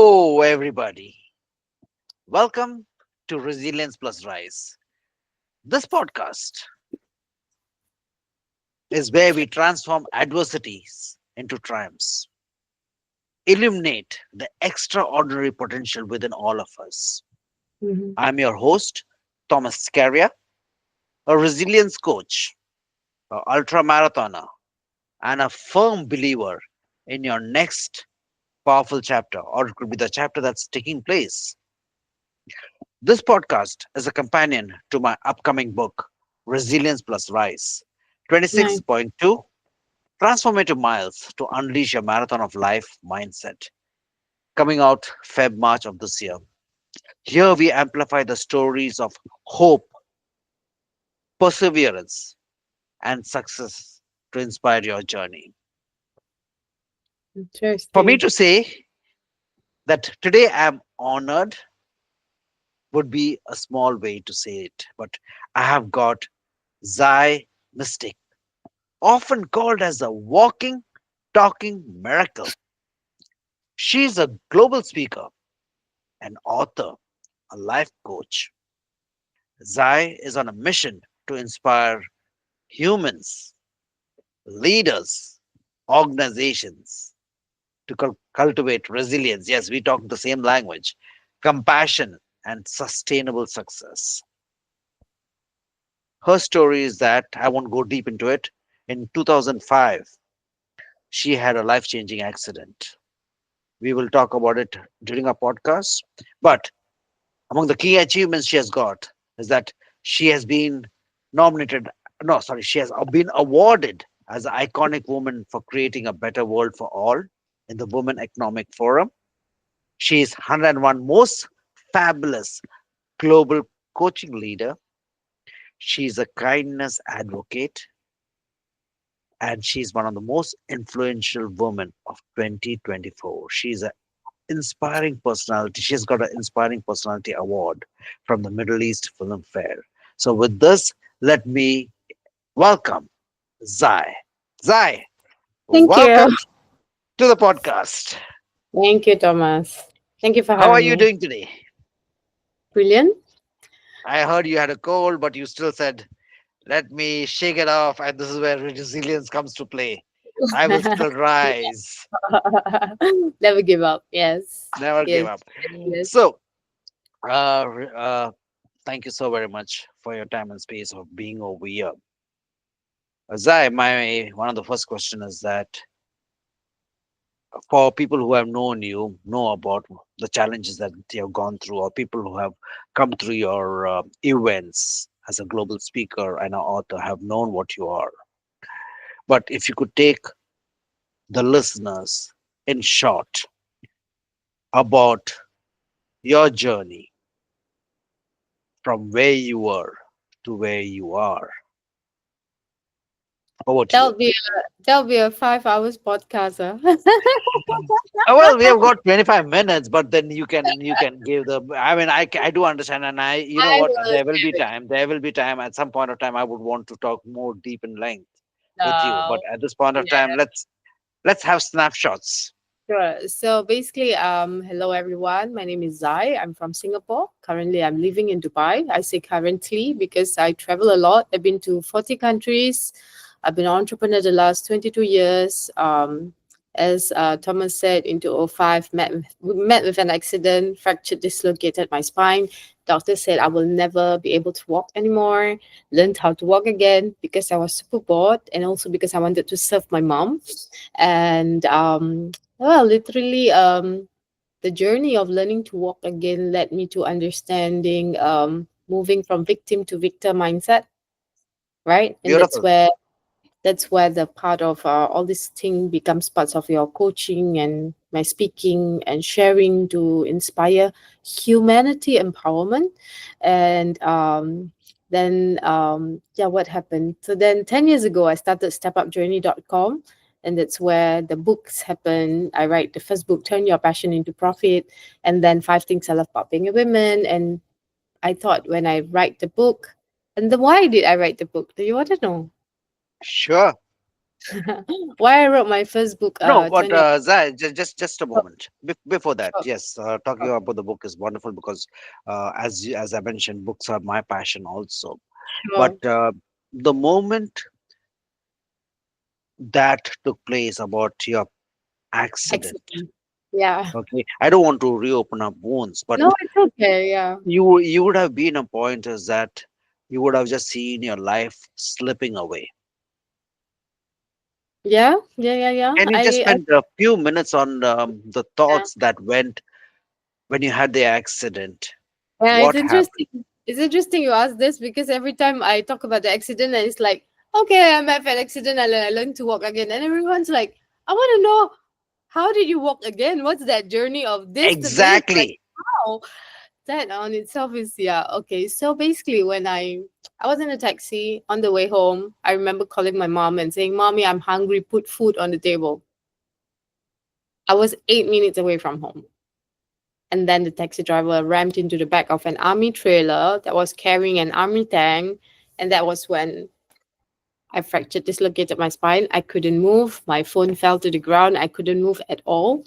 Hello, everybody. Welcome to Resilience Plus Rise. This podcast is where we transform adversities into triumphs, illuminate the extraordinary potential within all of us. Mhm. I'm your host, Thomas Scaria, a resilience coach, an ultra marathoner, and a firm believer in your next powerful chapter, or it could be the chapter that's taking place. This podcast is a companion to my upcoming book, Resilience Plus Rise Nice. 26.2 Transformative Miles to Unleash a Marathon of Life Mindset, coming out Feb March of this year. Here we amplify the stories of hope, perseverance, and success to inspire your journey. For me Interesting. to say that today I'm honored would be a small way to say it, but I have got Zai Miztiq, often called as a walking, talking miracle. She's a global speaker, an author, a life coach. Zai is on a mission to inspire humans, leaders, organizations to cultivate resilience. Yes, we talk the same language, compassion, and sustainable success. Her story is that I won't go deep into it. In 2005, she had a life changing accident. We will talk about it during our podcast. But among the key achievements she has got is that she has been nominated, no, sorry, she has been awarded as an iconic woman for creating a better world for all in the Women Economic Forum. She is 101 most fabulous global coaching leader. She is a kindness advocate and she's one of the most influential women of 2024. She's a inspiring personality. She's got an inspiring personality award from the Middle East Film Fair. So with this, let me welcome Zai. Zai, Thank you. welcome to the podcast. Thank you, Thomas. Thank you for How are having you me. doing today? Brilliant. I heard you had a cold, but you still said, let me shake it off. And this is where resilience comes to play. I will still rise. Never give up. Yes. Never give Yes. up. Yes. So, uh, thank you so very much for your time and space of being over here. Zai, my one of the first question is that for people who have known you, know about the challenges that you have gone through, or people who have come through your events as a global speaker and an author, have known what you are. But if you could take the listeners in short about your journey from where you were to where you are, over to you. That'll be a 5 hours podcast. Well, we have got 25 minutes, but then you can give the. I mean, I do understand, and you know I what? will There will be share it. time. There will be time. At some point of time, I would want to talk more deep in length with you. But No. at this point of time, Yeah. let's have snapshots. Sure. So basically, hello everyone. My name is Zai. I'm from Singapore. Currently, I'm living in Dubai. I say currently because I travel a lot. I've been to 40 countries. I've been an entrepreneur the last 22 years. As Thomas said, in 2005, met with an accident, fractured, dislocated my spine. Doctor said I will never be able to walk anymore. Learned how to walk again because I was super bored and also because I wanted to serve my mom. And well, literally, the journey of learning to walk again led me to understanding moving from victim to victor mindset, right? And Beautiful. that's where the part of all this thing becomes parts of your coaching and my speaking and sharing to inspire humanity empowerment. And then yeah, what happened? So then 10 years ago, I started stepupjourney.com, and that's where the books happen. I write the first book, Turn Your Passion into Profit, and then Five Things I Love About Being a Woman. And I thought when I write the book, and then why did I write the book? Do you want to know? Sure. Why I wrote my first book, No, but 20. Zai, just a Oh, moment. Before that, sure, yes, talking sure, about the book is wonderful because, as I mentioned, books are my passion also. But sure. the moment that took place about your accident, Accident. Yeah. okay, I don't want to reopen up wounds, but No, it's okay. Yeah. you would have been a point is that you would have just seen your life slipping away. Yeah. Yeah. Yeah. Yeah. Can you just I spend a few minutes on the yeah. thoughts that went when you had the accident? Yeah, it's What happened? interesting. It's interesting you ask this because every time I talk about the accident, and it's like, okay, I'm at an accident, I learned to walk again, and everyone's like, I want to know, how did you walk again? What's that journey of this to this? Like, Exactly. how? That on itself is, yeah, okay. So basically, when I was in a taxi on the way home, I remember calling my mom and saying, "Mommy, I'm hungry. Put food on the table." I was 8 minutes away from home. And then the taxi driver rammed into the back of an army trailer that was carrying an army tank. And that was when I fractured, dislocated my spine. I couldn't move. My phone fell to the ground. I couldn't move at all.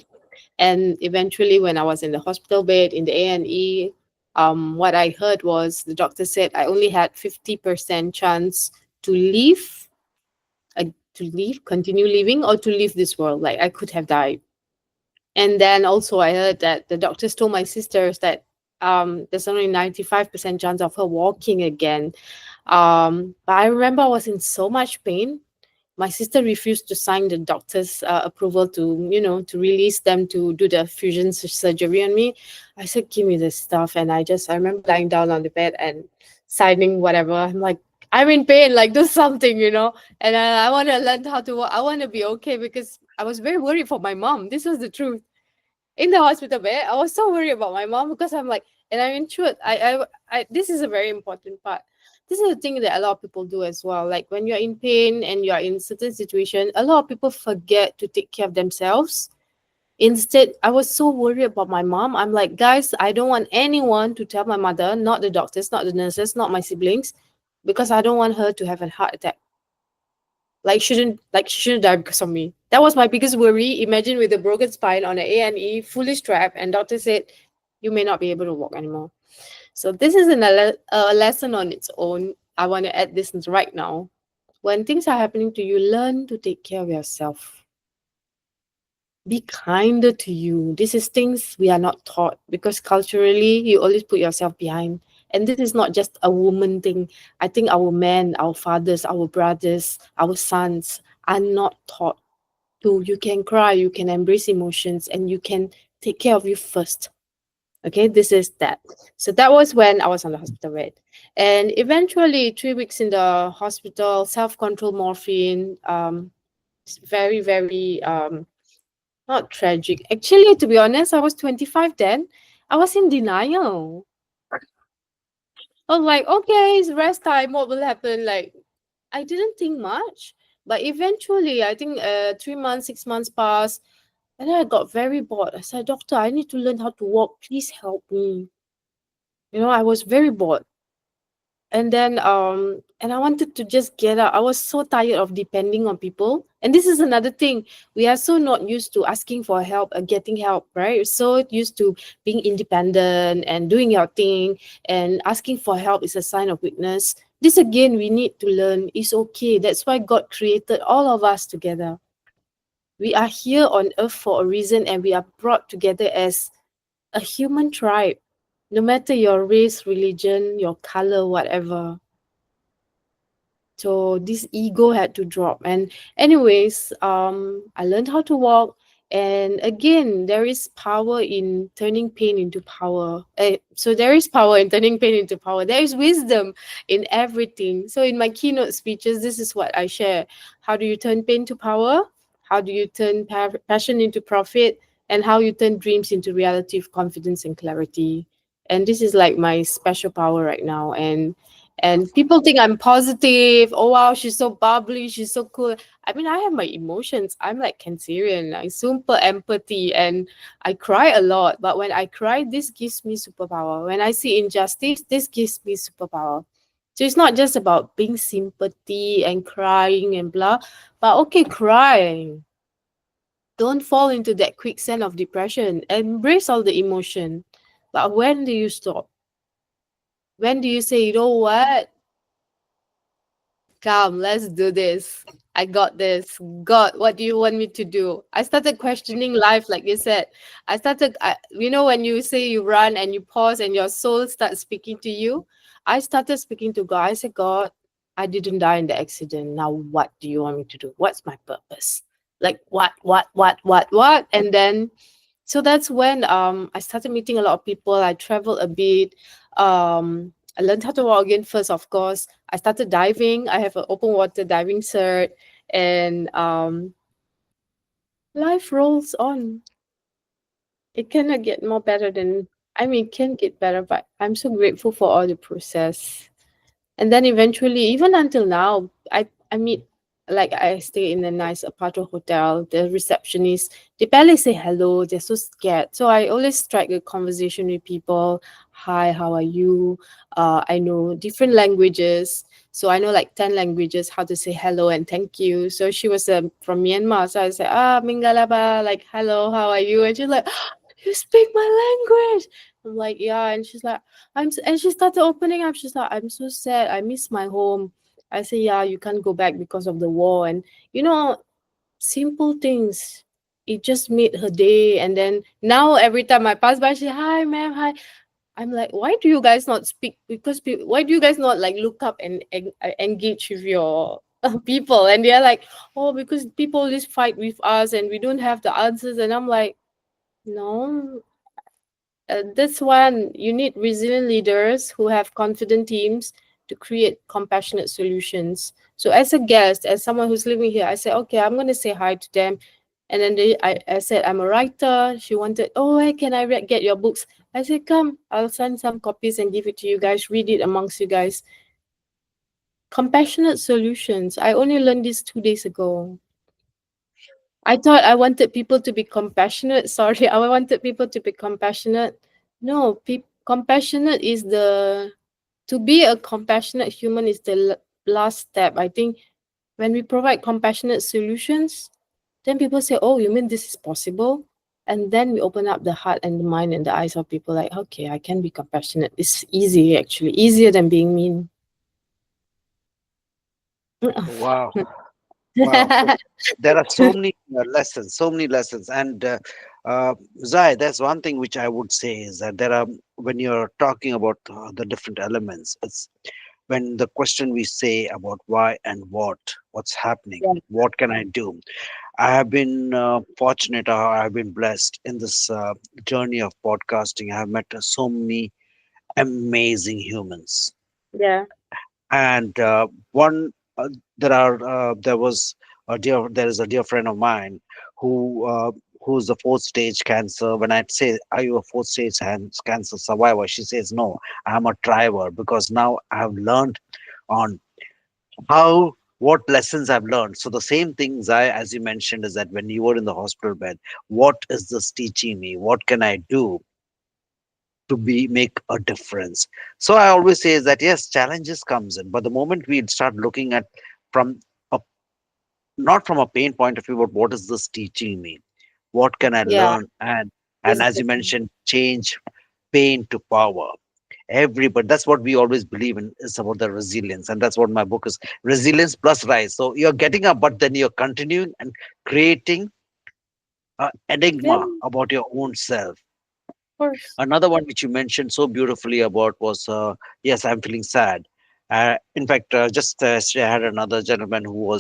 And eventually, when I was in the hospital bed in the A&E, what I heard was the doctor said I only had 50% chance to live, uh, continue living, or to leave this world. Like I could have died. And then also I heard that the doctors told my sisters that there's only 95% chance of her walking again. But I remember I was in so much pain. My sister refused to sign the doctor's approval to, to release them to do the fusion surgery on me. I said, give me this stuff. And I remember lying down on the bed and signing whatever. I'm like, I'm in pain, like do something, And I want to learn how to walk. I want to be okay because I was very worried for my mom. This was the truth in the hospital bed. I was so worried about my mom because I'm like, and I'm in truth. This is a very important part. This is a thing that a lot of people do as well. Like when you're in pain and you're in certain situation, a lot of people forget to take care of themselves. Instead, I was so worried about my mom. I'm like, guys, I don't want anyone to tell my mother, not the doctors, not the nurses, not my siblings, because I don't want her to have a heart attack. She shouldn't die because of me. That was my biggest worry. Imagine with a broken spine on an A&E, fully strapped, and doctor said you may not be able to walk anymore. So this is a lesson on its own. I want to add this right now. When things are happening to you, learn to take care of yourself. Be kinder to you. This is things we are not taught because culturally you always put yourself behind. And this is not just a woman thing. I think our men, our fathers, our brothers, our sons are not taught to. You can cry, you can embrace emotions, and you can take care of you first. Okay, this is that. So that was when I was on the hospital bed. And eventually 3 weeks in the hospital, self-control morphine, it's very, very not tragic. Actually, to be honest, I was 25 then. I was in denial. I was like, okay, it's rest time. What will happen? Like, I didn't think much. But eventually, I think 3 months, 6 months passed. And then I got very bored. I said, Doctor, I need to learn how to walk. Please help me. I was very bored. And I wanted to just get out. I was so tired of depending on people. And this is another thing. We are so not used to asking for help and getting help, right? We're so used to being independent and doing your thing, and asking for help is a sign of weakness. This again, we need to learn. It's okay. That's why God created all of us together. We are here on earth for a reason, and we are brought together as a human tribe. No matter your race, religion, your color, whatever. So this ego had to drop. And anyways, I learned how to walk. And again, there is power in turning pain into power. So there is power in turning pain into power. There is wisdom in everything. So in my keynote speeches, this is what I share. How do you turn pain to power? How do you turn passion into profit? And how you turn dreams into reality of confidence and clarity. And this is like my special power right now. And people think I'm positive. Oh wow, she's so bubbly, she's so cool. I mean, I have my emotions. I'm like Cancerian, like super empathy, and I cry a lot. But when I cry, this gives me superpower. When I see injustice, this gives me superpower. So it's not just about being sympathy and crying and blah, but okay, cry. Don't fall into that quicksand of depression. Embrace all the emotion. But when do you stop? When do you say, you know what? Come, let's do this. I got this. God, what do you want me to do? I started questioning life, like you said. When you say you run and you pause and your soul starts speaking to you, I started speaking to God. I said, God, I didn't die in the accident. Now, what do you want me to do? What's my purpose? Like, what? And then so that's when I started meeting a lot of people. I traveled a bit. I learned how to walk again first, of course. I started diving. I have an open water diving cert, and life rolls on. It cannot get more better than, I mean, it can get better, but I'm so grateful for all the process. And then eventually, even until now, I meet, like, I stay in a nice apartment hotel. The receptionist, they barely say hello. They're so scared. So I always strike a conversation with people. Hi, how are you? I know different languages. So I know like 10 languages, how to say hello and thank you. So she was from Myanmar. So I said, Mingalaba, like, hello, how are you? And she's like, you speak my language. I'm like, yeah. And she's like, and she started opening up. She's like, I'm so sad. I miss my home. I say, yeah, you can't go back because of the war. And, simple things. It just made her day. And then now every time I pass by, she, hi, ma'am, hi. I'm like, why do you guys not speak? Because why do you guys not like look up and engage with your people? And they're like, oh, because people always fight with us and we don't have the answers. And I'm like, no, this one, you need resilient leaders who have confident teams to create compassionate solutions. So, as a guest, as someone who's living here, I said, okay, I'm going to say hi to them. And then I said, I'm a writer. She wanted, oh, hey, can I get your books? I said, come, I'll send some copies and give it to you guys. Read it amongst you guys. Compassionate solutions. I only learned this 2 days ago. I thought I wanted people to be compassionate. Sorry, I wanted people to be compassionate. No, compassionate is to be a compassionate human is the last step. I think when we provide compassionate solutions, then people say, oh, you mean this is possible? And then we open up the heart and the mind and the eyes of people like, okay, I can be compassionate. It's easy, actually, easier than being mean. Wow. Wow. There are so many lessons, so many lessons. And Zai, there's one thing which I would say is that there are, when you're talking about the different elements, it's when the question we say about why and what's happening, Yeah, what can I do? I have been fortunate, or I've been blessed in this journey of podcasting. I have met so many amazing humans. yeah. And one there are there is a dear friend of mine who's a fourth stage cancer. When I say, are you a fourth stage cancer survivor, she says, no, I'm a thriver, because now I have learned on how, what lessons I've learned. So the same things, I, as you mentioned, is that when you were in the hospital bed, what is this teaching me? What can I do to be make a difference? So I always say is that yes, challenges comes in, but the moment we start looking at from a, not from a pain point of view, but what is this teaching me? What can I Yeah. learn? And as you Wisdom. mentioned, change pain to power. Everybody, that's what we always believe in, is about the resilience. And that's what my book is, resilience plus rise. So you're getting up, but then you're continuing and creating an Yeah, enigma of about your own self. course. Another one which you mentioned so beautifully about was, yes, I'm feeling sad. In fact, just yesterday I had another gentleman who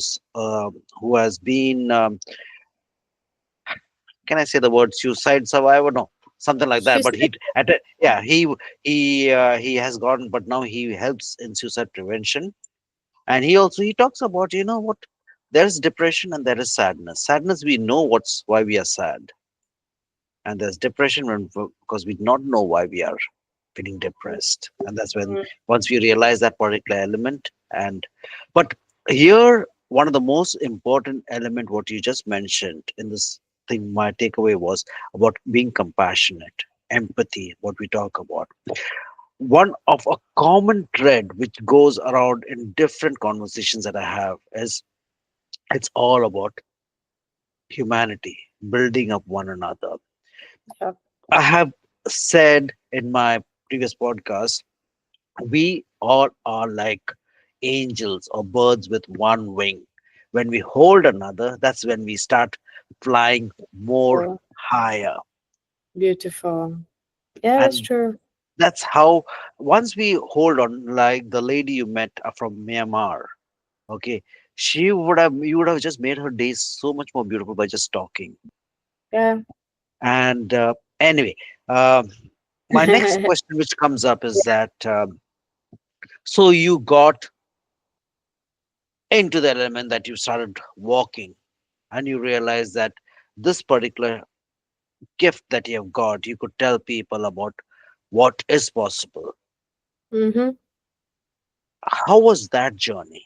has been, can I say the word suicide survivor? No, something like that. She's But yeah, he has gone, but now he helps in suicide prevention. And he talks about, you know what, there is depression and there is sadness. Sadness, we know what's why we are sad, and there's depression because we do not know why we are feeling depressed. And that's when, Mhm. once we realize that particular element. And but here, one of the most important element what you just mentioned in this thing, my takeaway was about being compassionate, empathy, what we talk about. one of a common thread which goes around in different conversations that I have is it's all about humanity, building up one another. Yeah. I have said in my previous podcast, we all are like angels or birds with one wing. When we hold another, that's when we start flying more Oh, higher. beautiful. Yeah, that's And true. that's how, once we hold on, like the lady you met from Myanmar, okay, you would have just made her days so much more beautiful by just talking. Yeah. And anyway, um, my next question which comes up is that so you got into the element that you started walking and you realize that this particular gift that you have got, you could tell people about what is possible. Mm-hmm. How was that journey?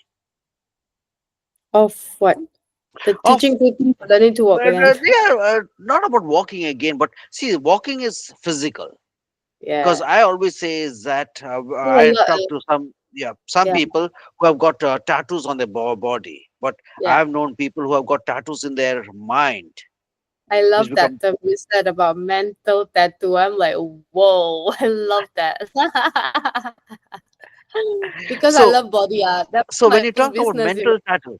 Of what? The Of teaching people learning to walk again. yeah, not about walking again, but see, walking is physical. Because Yeah. I always say is that Oh, a I lot. talk to some Yeah. people who have got tattoos on their body, but Yeah. I've known people who have got tattoos in their mind, I which love that become term you said about mental tattoo. I'm like, whoa, I love that. Because I so. love body art. That's So my when you first talk about business. mental tattoo,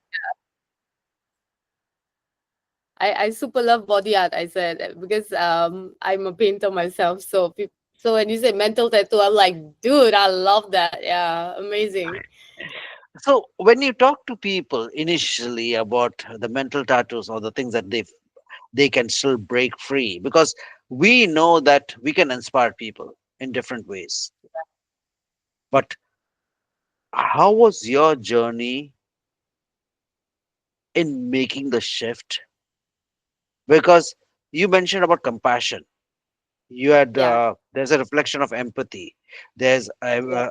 I super love body art. I said because I'm a painter myself. So so when you say mental tattoo, I'm like, dude, I love that. Yeah, amazing. so when you talk to people initially about the mental tattoos or the things that they can still break free, because we know that we can inspire people in different ways. But how was your journey in making the shift? Because you mentioned about compassion. You had Yeah, there's a reflection of empathy. There's yeah.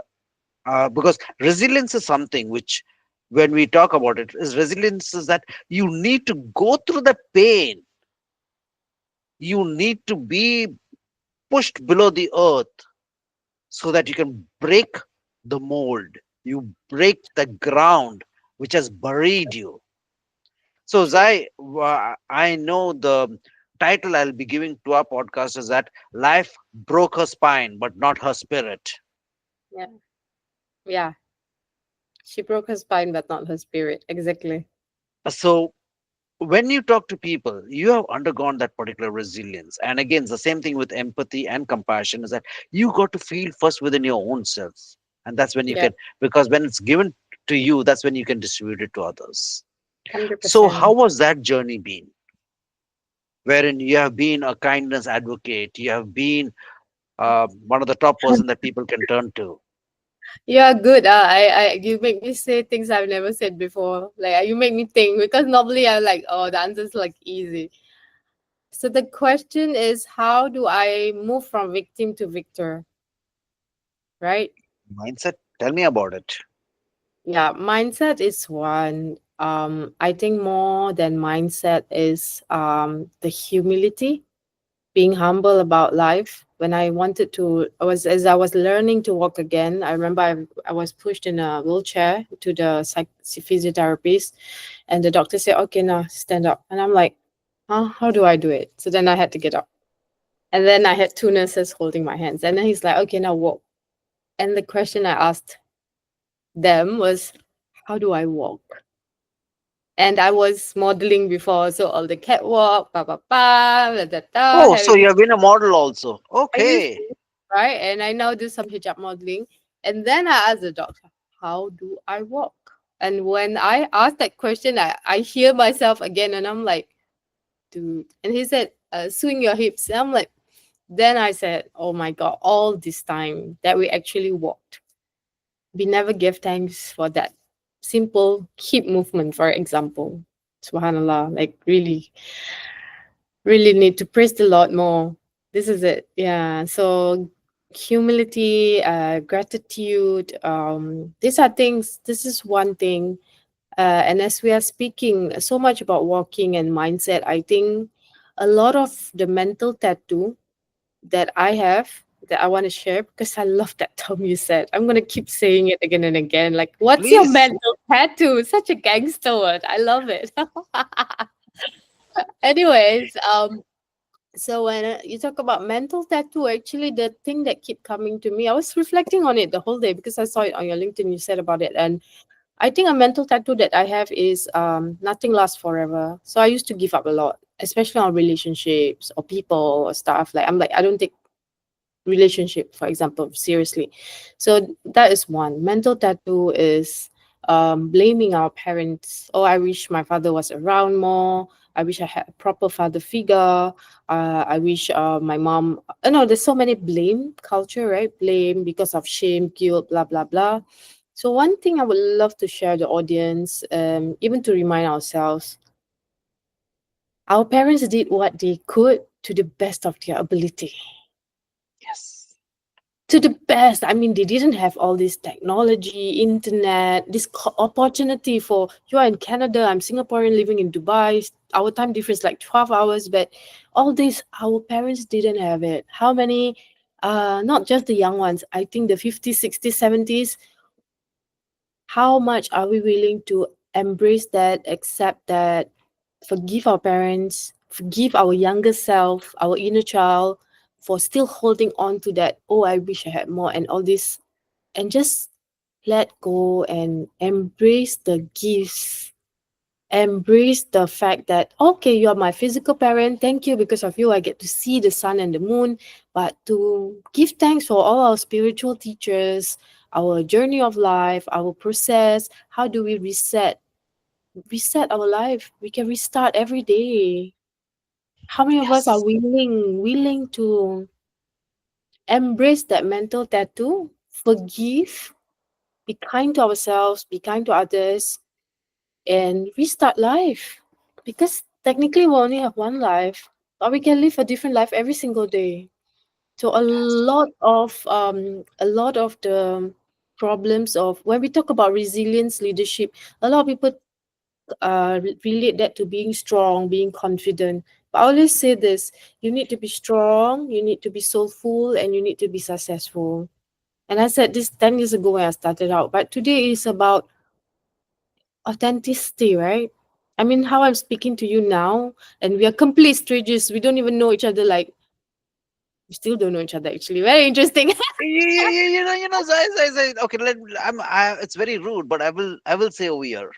because resilience is something which, when we talk about it, is resilience is that you need to go through the pain, you need to be pushed below the earth so that you can break the mold, you break the ground which has buried you. So True. Zai, I know the title I'll be giving to our podcast is that life broke her spine but not her spirit. Yeah, yeah. She broke her spine, but not her spirit. Exactly. So when you talk to people, you have undergone that particular resilience. And again, the same thing with empathy and compassion is that you got to feel first within your own self. And that's when you Yeah, can, because when it's given to you, that's when you can distribute it to others. hundred So, how percent. was that journey been? Wherein you have been a kindness advocate, you have been one of the top person that people can turn to. Yeah, good. You make me say things I've never said before. Like you make me think because normally I'm like, oh, the answer's like easy. So the question is, how do I move from victim to victor? Right? Mindset, tell me about it. Yeah, mindset is one. I think more than mindset is the humility, being humble about life. When I wanted to, I was as I was learning to walk again. I remember I was pushed in a wheelchair to the physiotherapist, and the doctor said, "Okay, now stand up." And I'm like, "Huh? How do I do it?" So then I had to get up, and then I had two nurses holding my hands, and then he's like, "Okay, now walk." And the question I asked them was, "How do I walk?" And I was modeling before, so all the catwalk, pa pa pa, da da da, Oh, so having you have been a model also. I used Okay. to, right? And I now do some hijab modeling. And then I asked the doctor, how do I walk? And when I asked that question, I hear myself again and I'm like, dude. And he said, swing your hips. And I'm like, then I said, oh my God, all this time that we actually walked, we never gave thanks for that simple hip movement, for example. Subhanallah, like really, really need to praise the Lord more. This is it. Yeah. So humility, gratitude, these are things, this is one thing. And as we are speaking so much about walking and mindset, I think a lot of the mental tattoo that I have. that I want to share because I love that term you said. I'm gonna keep saying it again and again. Like, what's your Please. mental tattoo? Such a gangster word. I love it. Anyways, so when you talk about mental tattoo, actually the thing that keep coming to me, I was reflecting on it the whole day because I saw it on your LinkedIn. You said about it, and I think a mental tattoo that I have is nothing lasts forever. So I used to give up a lot, especially on relationships or people or stuff. Like I'm like I don't take relationship, for example, seriously. So that is one. Mental tattoo is blaming our parents. Oh, I wish my father was around more. I wish I had a proper father figure. I wish my mom. No, there's so many blame culture, right? Blame because of shame, guilt, blah blah blah. So one thing I would love to share the audience, even to remind ourselves, our parents did what they could to the best of their ability. Yes. To the best. I mean, they didn't have all this technology, internet, this opportunity. For you are in Canada, I'm Singaporean living in Dubai. Our time difference like 12 hours, but all this our parents didn't have it. How many? Not just the young ones. I think the 50s, 60s, 70s. How much are we willing to embrace that, accept that, forgive our parents, forgive our younger self, our inner child, for still holding on to that, oh, I wish I had more, and all this, and just let go and embrace the gifts. Embrace the fact that, okay, you're my physical parent. Thank you. Because of you, I get to see the sun and the moon. But to give thanks for all our spiritual teachers, our journey of life, our process. How do we reset our life? We can restart every day. How many of us are Yes. willing to embrace that mental tattoo, forgive, be kind to ourselves, be kind to others, and restart life? Because technically we only have one life, but we can live a different life every single day. So Yes. a lot of the problems of when we talk about resilience leadership, a lot of people relate that to being strong, being confident. But I always say this: you need to be strong, you need to be soulful, and you need to be successful. And I said this 10 years ago when I started out, but today is about authenticity, right? I mean, how I'm speaking to you now, and we are complete strangers. We don't even know each other. Like, we still don't know each other. Actually, very interesting. Zai. Okay, it's very rude, but I will say over here,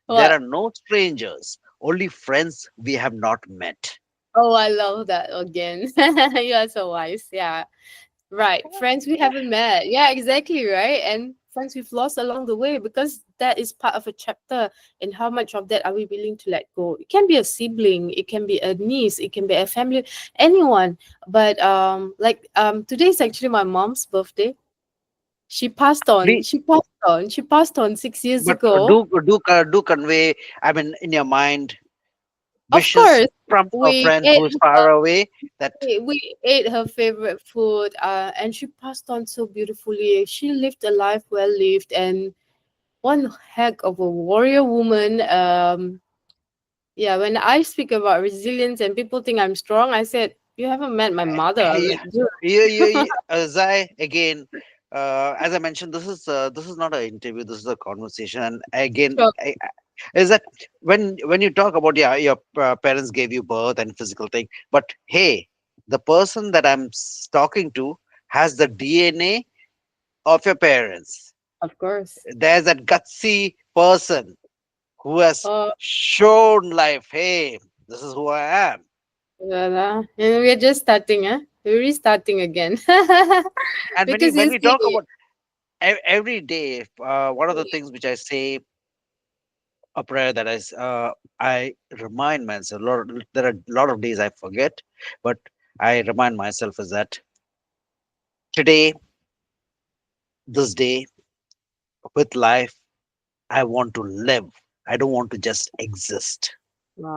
there What? are no strangers, only friends we have not met. Oh, I love that again. You are so wise. Yeah. Right. Friends we haven't met. Yeah, exactly. Right. And friends we've lost along the way, because that is part of a chapter. And how much of that are we willing to let go? It can be a sibling, it can be a niece, it can be a family, anyone. But today is actually my mom's birthday. She passed on. Please, She passed on 6 years but ago. do convey. I mean, in your mind, Of wishes course, from a we friend ate who is far away. That we ate her favorite food, and she passed on so beautifully. She lived a life well lived, and one heck of a warrior woman. Yeah, when I speak about resilience and people think I'm strong, I said, you haven't met my mother. I'm yeah, like, dude, Zai, again, as I mentioned, this is not an interview. This is a conversation. And again, sure, is that when you talk about, yeah, your parents gave you birth and physical thing, but hey, the person that I'm talking to has the DNA of your parents. of course. There's that gutsy person who has Oh, shown life, hey, this is who I am. voila. And we're just starting, huh? We're restarting again. And when you Because when you we talk see, about every day, one of the things which I say, a prayer that I remind myself. There are a lot of days I forget, but I remind myself is that today, this day, with life, I want to live. I don't want to just exist.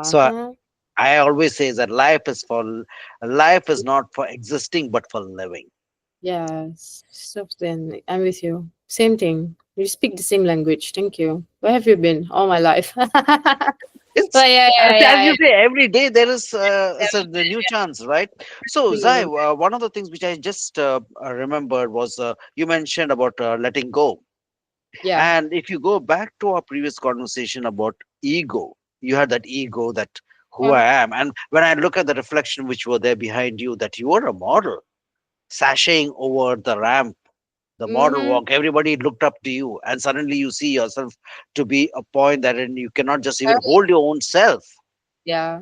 So uh-huh. I always say that life is not for existing, but for living. Yes, then I'm with you. Same thing. We speak the same language. Thank you. Where have you been all my life? It's But yeah, yeah, as yeah, you yeah. say, every day there is a Every new day, chance, right? So, yeah. Zai, one of the things which I just remembered was you mentioned about letting go. Yeah. And if you go back to our previous conversation about ego, you had that ego that who Yeah. I am. And when I look at the reflection which were there behind you, that you were a model, sashaying over the ramp, the model Mm-hmm. walk, everybody looked up to you. And suddenly you see yourself to be a point that you cannot just even hold your own self. Yeah.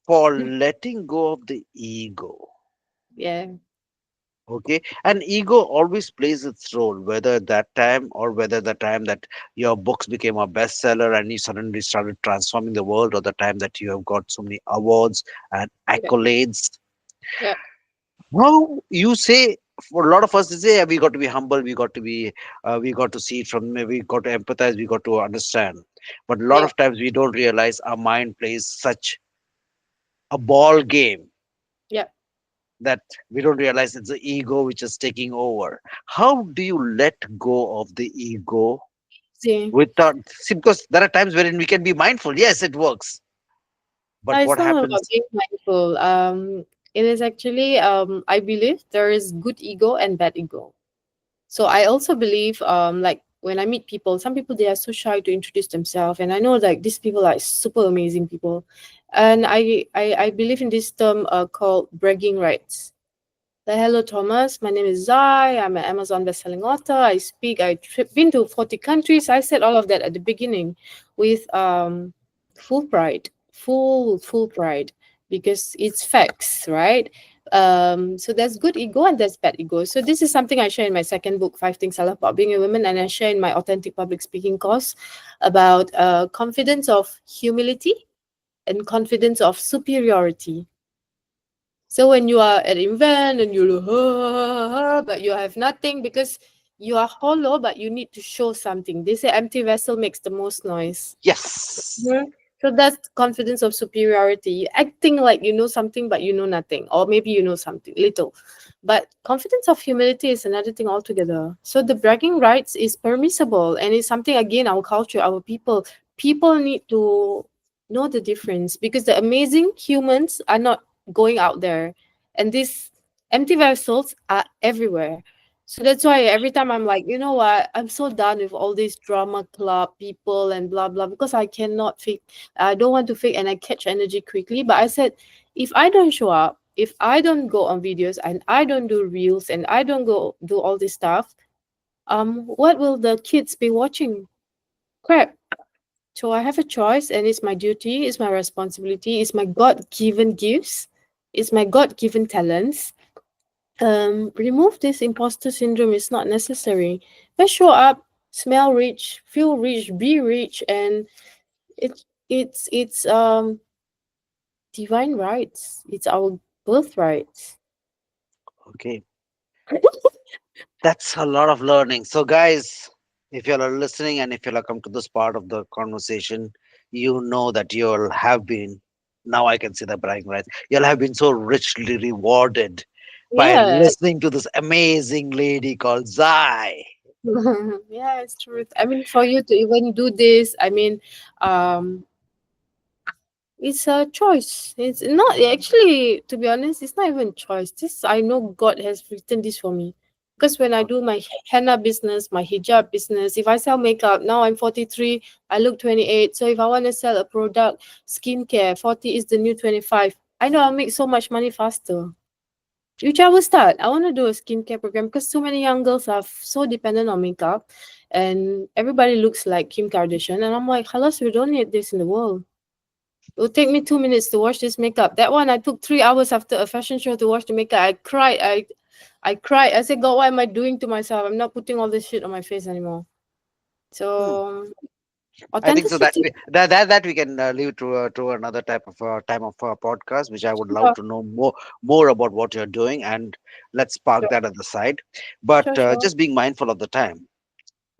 For letting go of the ego. Yeah. Okay, and ego always plays its role, whether that time or whether the time that your books became a bestseller and you suddenly started transforming the world, or the time that you have got so many awards and Yeah. accolades. Yeah. Now you say, for a lot of us, they say, "Yeah, we got to be humble, we got to see it from, we got to empathize, we got to understand." But a lot Yeah. of times we don't realize our mind plays such a ball game Yeah. that we don't realize it's the ego which is taking over. How do you let go of the ego See, without, see, because there are times wherein we can be mindful, yes, it works, but it's what not about happens? being mindful. It is actually I believe there is good ego and bad ego. So I also believe like when I meet people, some people they are so shy to introduce themselves, and I know like these people are super amazing people, and I believe in this term called bragging rights. Hello, Thomas. My name is Zai. I'm an Amazon bestselling author. I speak. Been to 40 countries. I said all of that at the beginning with full pride, full pride, because it's facts, right? So there's good ego and there's bad ego. So this is something I share in my second book, Five Things I Love About Being a Woman, and I share in my authentic public speaking course about confidence of humility and confidence of superiority. So when you are at an event and you but you have nothing because you are hollow, but you need to show something. They say empty vessel makes the most noise. Yes. Mhm. So that's confidence of superiority. Acting like you know something, but you know nothing, or maybe you know something little. But confidence of humility is another thing altogether. So the bragging rights is permissible, and it's something again our culture, our people need to know the difference because the amazing humans are not going out there, and these empty vessels are everywhere. So that's why every time I'm like, you know what, I'm so done with all these drama club people and blah blah because I cannot fake. I don't want to fake and I catch energy quickly. But I said, if I don't show up, if I don't go on videos and I don't do reels and I don't go do all this stuff, what will the kids be watching? Crap. So I have a choice and it's my duty, it's my responsibility, it's my God given gifts, it's my God given talents. Remove this imposter syndrome is not necessary. Just show up, smell rich, feel rich, be rich, and it's divine rights. It's our birthright. Okay, that's a lot of learning. So, guys, if you're listening and if you'll come to this part of the conversation, you know that you'll have been, now I can see the bragging rights, you'll have been so richly rewarded by Yeah. listening to this amazing lady called Zai. Yeah, it's true. I mean, for you to even do this, I mean, um, it's a choice. It's not actually, to be honest, it's not even choice. This I know God has written this for me. Because when I do my henna business, my hijab business, if I sell makeup, now I'm 43, I look 28. So if I want to sell a product, skincare, 40 is the new 25. I know I'll make so much money faster. Which I will start. I want to do a skincare program because so many young girls are so dependent on makeup and everybody looks like Kim Kardashian. And I'm like, halas, we don't need this in the world. It will take me 2 minutes to wash this makeup. That one I took 3 hours after a fashion show to wash the makeup. I cried. I cried. I said, God, what am I doing to myself? I'm not putting all this shit on my face anymore. Hmm. So I think so that authenticity. that we can leave to another type of time of podcast, which I would love Sure, to know more about what you're doing, and let's park sure, that at the side. But sure. just being mindful of the time,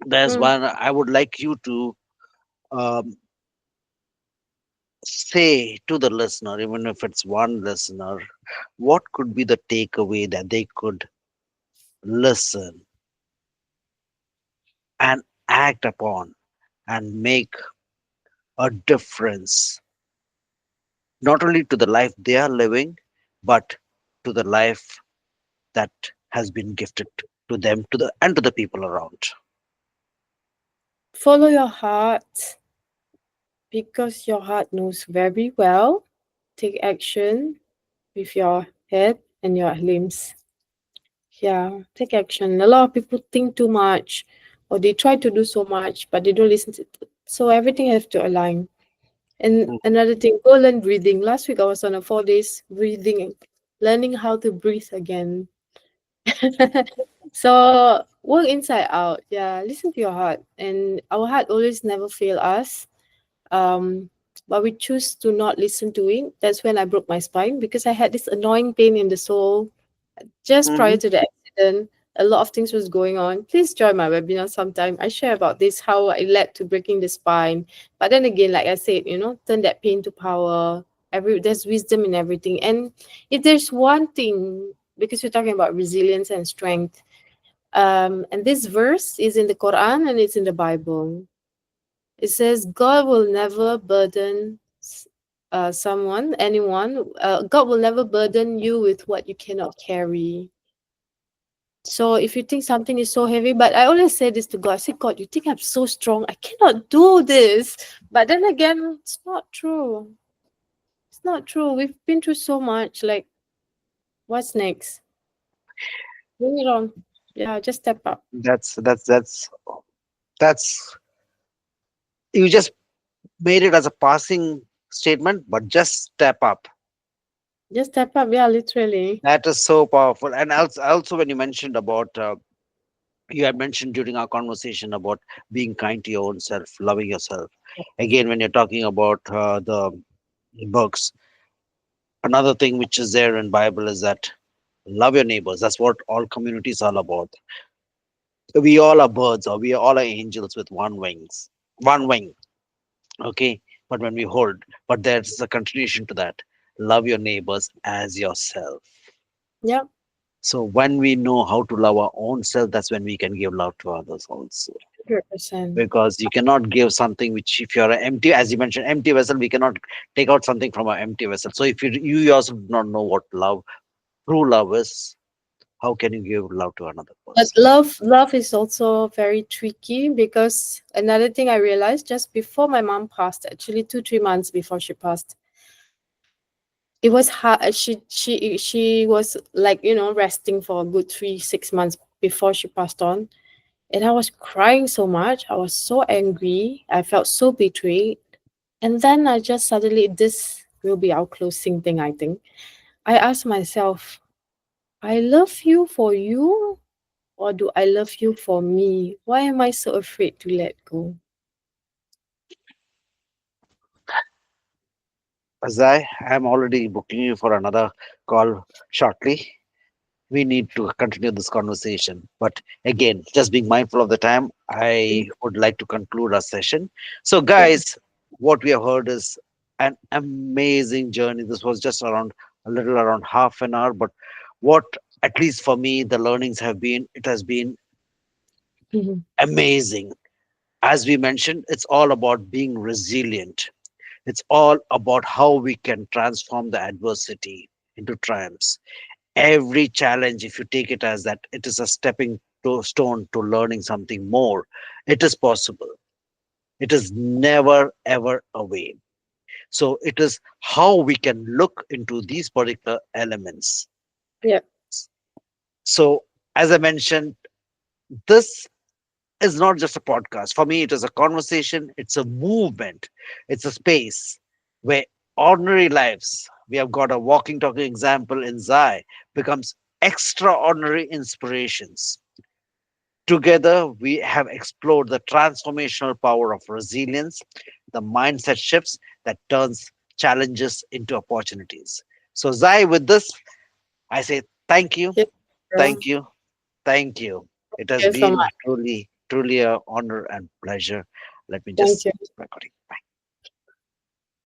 there's Mm. one I would like you to um, say to the listener, even if it's one listener, what could be the takeaway that they could listen and act upon and make a difference, not only to the life they are living, but to the life that has been gifted to them, to the people around. Follow your heart because your heart knows very well. Take action with your head and your limbs. Yeah, take action. A lot of people think too much or they try to do so much, but they don't listen to it. So everything has to align. And another thing, go learn breathing. Last week I was on a 4 days breathing, learning how to breathe again. So work inside out. Yeah, listen to your heart. And our heart always never fail us. Um, but we choose to not listen to it. That's when I broke my spine because I had this annoying pain in the soul just prior Hmm. to the accident. A lot of things was going on. Please join my webinar sometime. I share about this, how it led to breaking the spine. But then again, like I said, turn that pain to power. There's wisdom in everything. And if there's one thing, because we're talking about resilience and strength, and this verse is in the Quran and it's in the Bible. It says, God will never burden anyone. God will never burden you with what you cannot carry. So if you think something is so heavy, but I always say this to God, I say, God, you think I'm so strong? I cannot do this. But then again, it's not true. It's not true. We've been through so much. Like, what's next? Bring it on. Yeah, just step up. That's you just made it as a passing statement, but just step up. Just step up. Yeah, literally. That is so powerful. And also when you mentioned about you had mentioned during our conversation about being kind to your own self, loving yourself. Again, when you're talking about the books, another thing which is there in Bible is that love your neighbors. That's what all communities are about. We all are birds, or we all are angels with one wing. Okay, but when we hold, but there's a continuation to that. Love your neighbors as yourself. Yeah, So when we know how to love our own self, that's when we can give love to others also. 100%. Because you cannot give something which, if you're an empty, as you mentioned, empty vessel, we cannot take out something from an empty vessel. So if you yourself do not know what love, true love is, how can you give love to another But person? love is also very tricky because another thing I realized just before my mom passed, actually 2 3 months before she passed, it was hard. She was like resting for a good 3 6 months before she passed on, and I was crying so much. I was so angry. I felt so betrayed, and then I just suddenly, this will be our closing thing. I think I asked myself, I love you for you, or do I love you for me? Why am I so afraid to let go? As I'm already booking you for another call shortly. We need to continue this conversation. But again, just being mindful of the time, Mm, I would like to conclude our session. So, sure. guys, what we have heard is an amazing journey. This was just around a little around half an hour, but what at least for me, the learnings have been, it has been Mhm. amazing. As we mentioned, it's all about being resilient. It's all about how we can transform the adversity into triumphs. Every challenge, if you take it as that it is a stepping stone to learning something more, it is possible. It is never ever away. So it is how we can look into these particular elements. Yeah. So as I mentioned, this is not just a podcast. For me, it is a conversation, it's a movement, it's a space where ordinary lives, we have got a walking, talking example in Zai, becomes extraordinary inspirations. Together, we have explored the transformational power of resilience, the mindset shifts that turns challenges into opportunities. So, Zai, with this, I say thank you, Yeah. Thank thank you, thank you. It has you so been much. truly, truly a honor and pleasure. Let me Thank just you. recording.